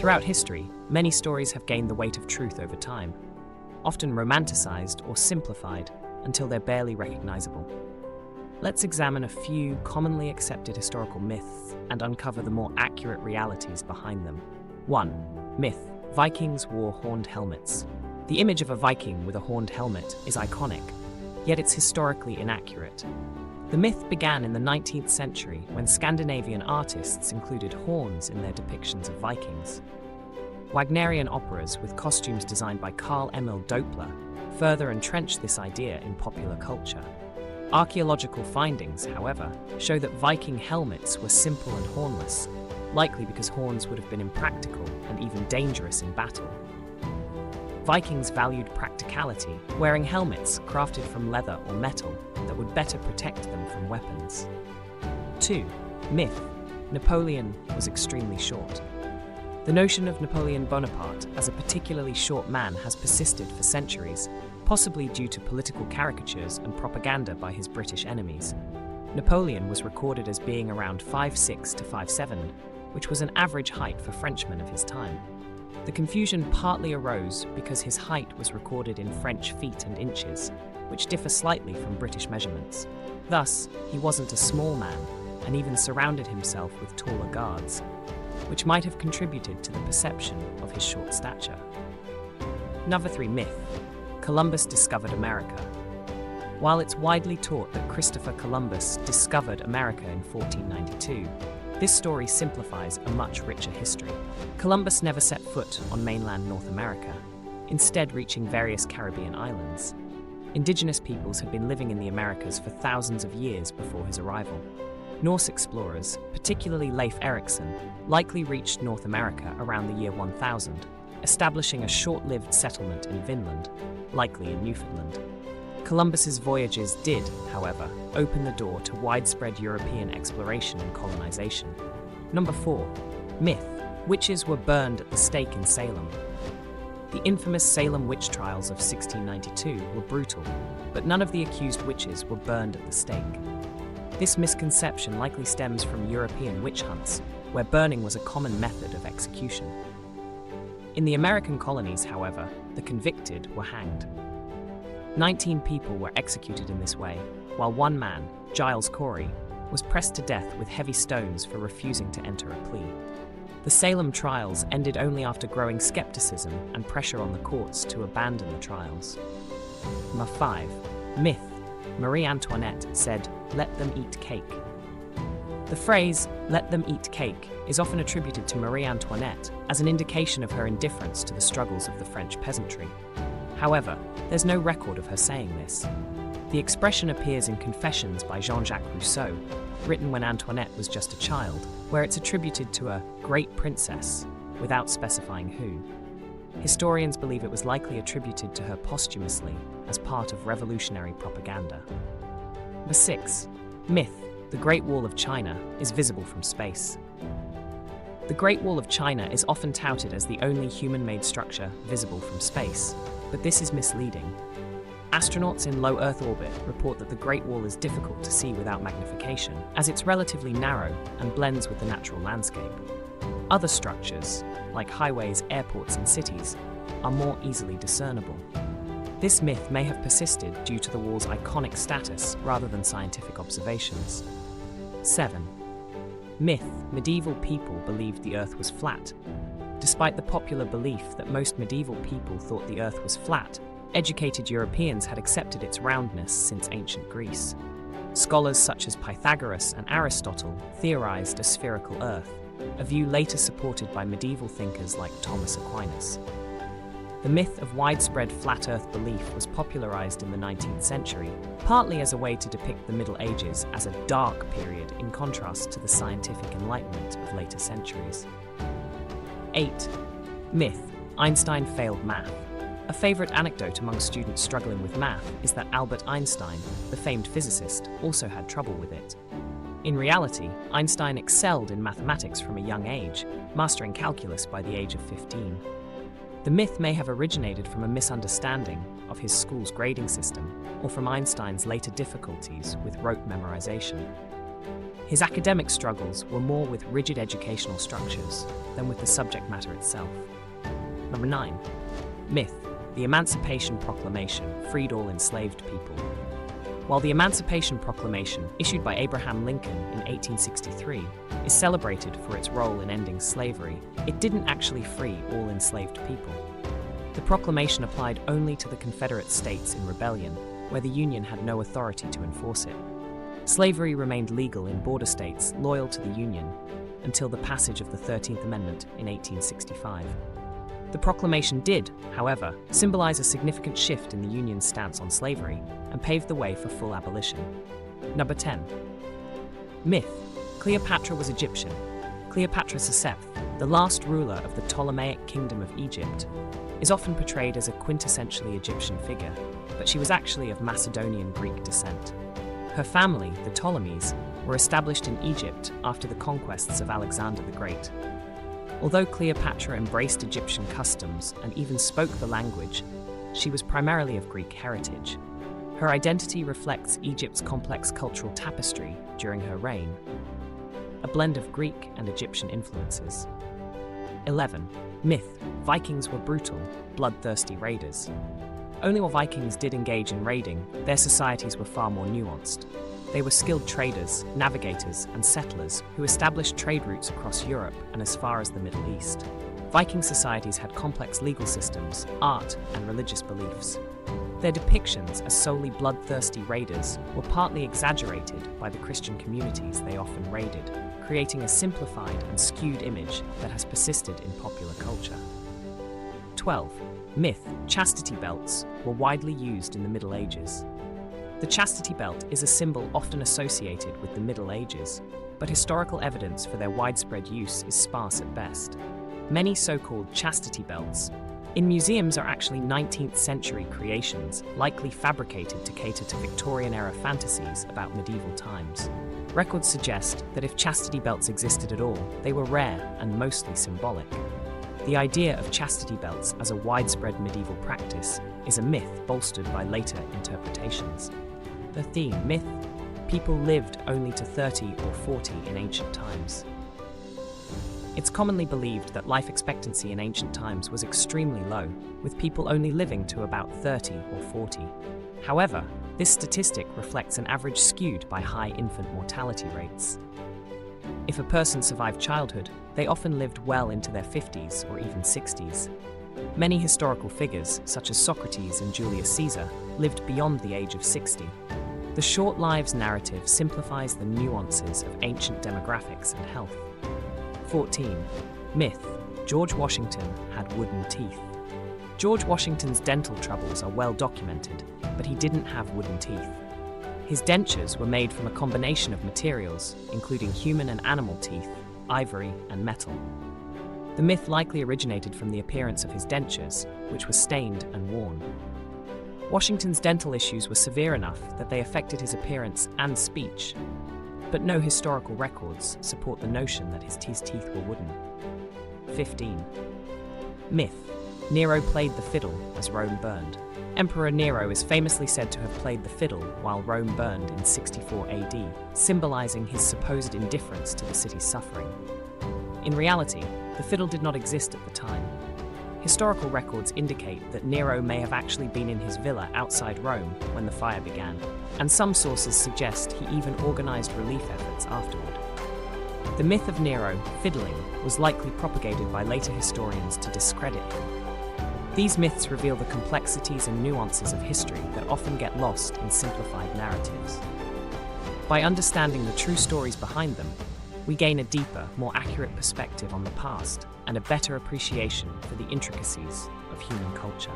Throughout history, many stories have gained the weight of truth over time, often romanticized or simplified until they're barely recognizable. Let's examine a few commonly accepted historical myths and uncover the more accurate realities behind them. 1. Myth: Vikings wore horned helmets. The image of a Viking with a horned helmet is iconic, yet it's historically inaccurate. The myth began in the 19th century when Scandinavian artists included horns in their depictions of Vikings. Wagnerian operas with costumes designed by Carl Emil Doppler further entrenched this idea in popular culture. Archaeological findings, however, show that Viking helmets were simple and hornless, likely because horns would have been impractical and even dangerous in battle. Vikings valued practicality, wearing helmets crafted from leather or metal that would better protect them from weapons. 2. Myth: Napoleon was extremely short. The notion of Napoleon Bonaparte as a particularly short man has persisted for centuries, possibly due to political caricatures and propaganda by his British enemies. Napoleon was recorded as being around 5'6" to 5'7", which was an average height for Frenchmen of his time. The confusion partly arose because his height was recorded in French feet and inches, which differ slightly from British measurements. Thus, he wasn't a small man, and even surrounded himself with taller guards, which might have contributed to the perception of his short stature. Number 3. Myth: Columbus discovered America. While it's widely taught that Christopher Columbus discovered America in 1492, this story simplifies a much richer history. Columbus never set foot on mainland North America, instead reaching various Caribbean islands. Indigenous peoples had been living in the Americas for thousands of years before his arrival. Norse explorers, particularly Leif Erikson, likely reached North America around the year 1000, establishing a short-lived settlement in Vinland, likely in Newfoundland. Columbus's voyages did, however, open the door to widespread European exploration and colonization. Number 4. Myth: Witches were burned at the stake in Salem. The infamous Salem witch trials of 1692 were brutal, but none of the accused witches were burned at the stake. This misconception likely stems from European witch hunts, where burning was a common method of execution. In the American colonies, however, the convicted were hanged. 19 people were executed in this way, while one man, Giles Corey, was pressed to death with heavy stones for refusing to enter a plea. The Salem trials ended only after growing skepticism and pressure on the courts to abandon the trials. Number 5. Myth: Marie Antoinette said, "Let them eat cake." The phrase, "let them eat cake," is often attributed to Marie Antoinette as an indication of her indifference to the struggles of the French peasantry. However, there's no record of her saying this. The expression appears in Confessions by Jean-Jacques Rousseau, written when Antoinette was just a child, where it's attributed to a great princess, without specifying who. Historians believe it was likely attributed to her posthumously as part of revolutionary propaganda. Number 6. Myth: The Great Wall of China is visible from space. The Great Wall of China is often touted as the only human-made structure visible from space, but this is misleading. Astronauts in low Earth orbit report that the Great Wall is difficult to see without magnification, as it's relatively narrow and blends with the natural landscape. Other structures, like highways, airports, and cities, are more easily discernible. This myth may have persisted due to the wall's iconic status rather than scientific observations. 7. Myth: Medieval people believed the Earth was flat. Despite the popular belief that most medieval people thought the Earth was flat, educated Europeans had accepted its roundness since ancient Greece. Scholars such as Pythagoras and Aristotle theorized a spherical Earth, a view later supported by medieval thinkers like Thomas Aquinas. The myth of widespread flat Earth belief was popularized in the 19th century, partly as a way to depict the Middle Ages as a dark period in contrast to the scientific enlightenment of later centuries. 8. Myth: Einstein failed math. A favorite anecdote among students struggling with math is that Albert Einstein, the famed physicist, also had trouble with it. In reality, Einstein excelled in mathematics from a young age, mastering calculus by the age of 15. The myth may have originated from a misunderstanding of his school's grading system, or from Einstein's later difficulties with rote memorization. His academic struggles were more with rigid educational structures, than with the subject matter itself. Number 9. Myth. The Emancipation Proclamation freed all enslaved people. While the Emancipation Proclamation, issued by Abraham Lincoln in 1863, is celebrated for its role in ending slavery, it didn't actually free all enslaved people. The proclamation applied only to the Confederate States in rebellion, where the Union had no authority to enforce it. Slavery remained legal in border states loyal to the Union until the passage of the 13th Amendment in 1865. The proclamation did, however, symbolize a significant shift in the Union's stance on slavery and paved the way for full abolition. Number 10. Myth. Cleopatra was Egyptian. Cleopatra Seseph, the last ruler of the Ptolemaic Kingdom of Egypt, is often portrayed as a quintessentially Egyptian figure, but she was actually of Macedonian Greek descent. Her family, the Ptolemies, were established in Egypt after the conquests of Alexander the Great. Although Cleopatra embraced Egyptian customs and even spoke the language, she was primarily of Greek heritage. Her identity reflects Egypt's complex cultural tapestry during her reign, a blend of Greek and Egyptian influences. 11. Myth. Vikings were brutal, bloodthirsty raiders. Only while Vikings did engage in raiding, their societies were far more nuanced. They were skilled traders, navigators, and settlers who established trade routes across Europe and as far as the Middle East. Viking societies had complex legal systems, art, and religious beliefs. Their depictions as solely bloodthirsty raiders were partly exaggerated by the Christian communities they often raided, creating a simplified and skewed image that has persisted in popular culture. 12. Myth. Chastity belts were widely used in the Middle Ages. The chastity belt is a symbol often associated with the Middle Ages, but historical evidence for their widespread use is sparse at best. Many so-called chastity belts in museums are actually 19th century creations, likely fabricated to cater to Victorian-era fantasies about medieval times. Records suggest that if chastity belts existed at all, they were rare and mostly symbolic. The idea of chastity belts as a widespread medieval practice is a myth bolstered by later interpretations. The theme, myth, people lived only to 30 or 40 in ancient times. It's commonly believed that life expectancy in ancient times was extremely low, with people only living to about 30 or 40. However, this statistic reflects an average skewed by high infant mortality rates. If a person survived childhood, they often lived well into their 50s or even 60s. Many historical figures, such as Socrates and Julius Caesar, lived beyond the age of 60. The short lives narrative simplifies the nuances of ancient demographics and health. 14. Myth. George Washington had wooden teeth. George Washington's dental troubles are well documented, but he didn't have wooden teeth. His dentures were made from a combination of materials, including human and animal teeth, ivory, and metal. The myth likely originated from the appearance of his dentures, which were stained and worn. Washington's dental issues were severe enough that they affected his appearance and speech, but no historical records support the notion that his teeth were wooden. 15. Myth. Nero played the fiddle as Rome burned. Emperor Nero is famously said to have played the fiddle while Rome burned in 64 AD, symbolizing his supposed indifference to the city's suffering. In reality, the fiddle did not exist at the time. Historical records indicate that Nero may have actually been in his villa outside Rome when the fire began, and some sources suggest he even organized relief efforts afterward. The myth of Nero fiddling was likely propagated by later historians to discredit him. These myths reveal the complexities and nuances of history that often get lost in simplified narratives. By understanding the true stories behind them, we gain a deeper, more accurate perspective on the past and a better appreciation for the intricacies of human culture.